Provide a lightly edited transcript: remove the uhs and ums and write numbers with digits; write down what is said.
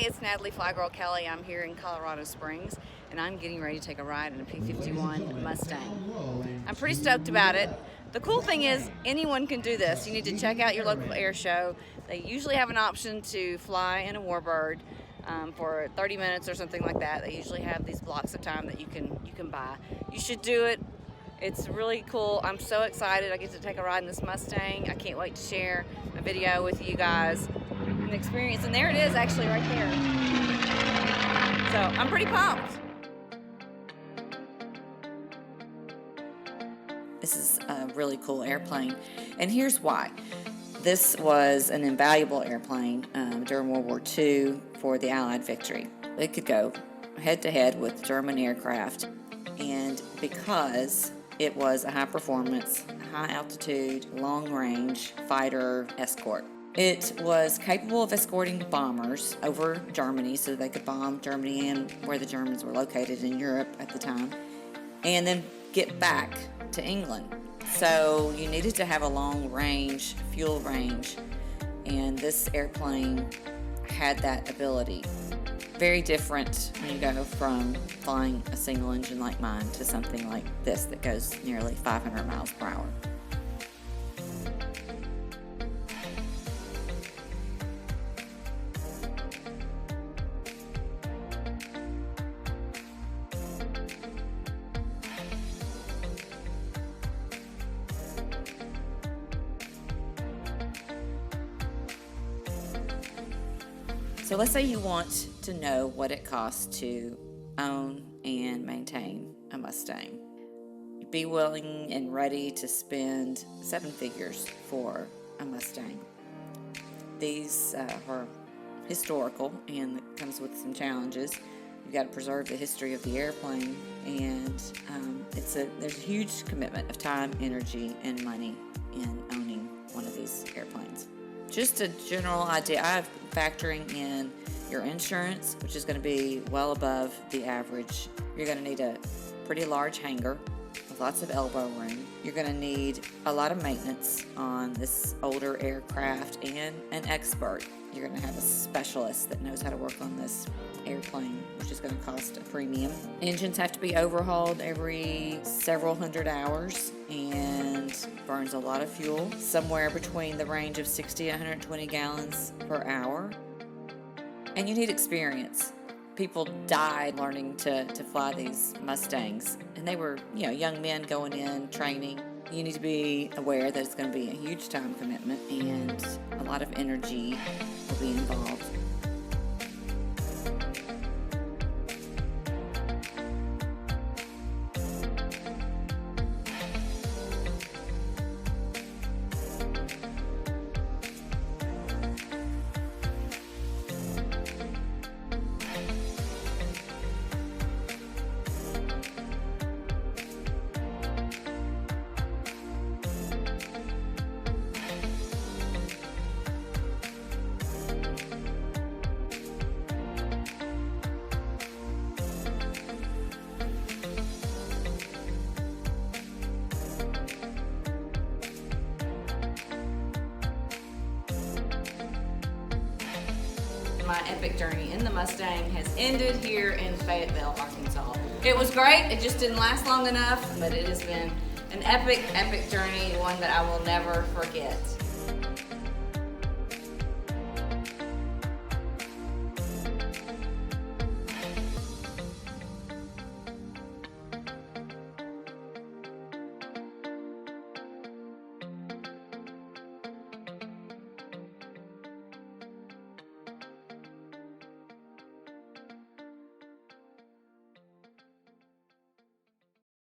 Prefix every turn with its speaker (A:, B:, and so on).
A: It's Natalie flyGIRL Kelley. I'm here in Colorado Springs, and I'm getting ready to take a ride in a P-51 Mustang. I'm pretty stoked about it. The cool thing is anyone can do this. You need to check out your local air show. They usually have an option to fly in a WARBIRD for 30 minutes or something like that. They usually have these blocks of time that you can buy. You should do it. It's really cool. I'm so excited I get to take a ride in this Mustang. I can't wait to share a video with you guys. An experience, and there it is actually right there. So I'm pretty pumped. This is a really cool airplane, and here's why. This was an invaluable airplane during World War II for the Allied victory. It could go head to head with German aircraft, and because it was a high performance, high altitude, long range fighter escort. It was capable of escorting bombers over Germany so they could bomb Germany and where the Germans were located in Europe at the time, and then get back to England. So you needed to have a long range, fuel range, and this airplane had that ability. Very different when you go from flying a single engine like mine to something like this that goes nearly 500 miles per hour. So let's say you want to know what it costs to own and maintain a Mustang. Be willing and ready to spend 7 figures for a Mustang. These are historical, and it comes with some challenges. You've got to preserve the history of the airplane, and there's a huge commitment of time, energy, and money in owning one of these airplanes. Just a general idea, I'm factoring in your insurance, which is going to be well above the average. You're going to need a pretty large hangar with lots of elbow room. You're going to need a lot of maintenance on this older aircraft and an expert. You're going to have a specialist that knows how to work on this airplane, which is going to cost a premium. Engines have to be overhauled every several hundred hours and burns a lot of fuel, somewhere between the range of 60 and 120 gallons per hour. And you need experience. People died learning to fly these Mustangs, and they were, young men going in, training. You need to be aware that it's going to be a huge time commitment, and a lot of energy will be involved. My epic journey in the Mustang has ended here in Fayetteville, Arkansas. It was great, it just didn't last long enough, but it has been an epic journey, one that I will never forget.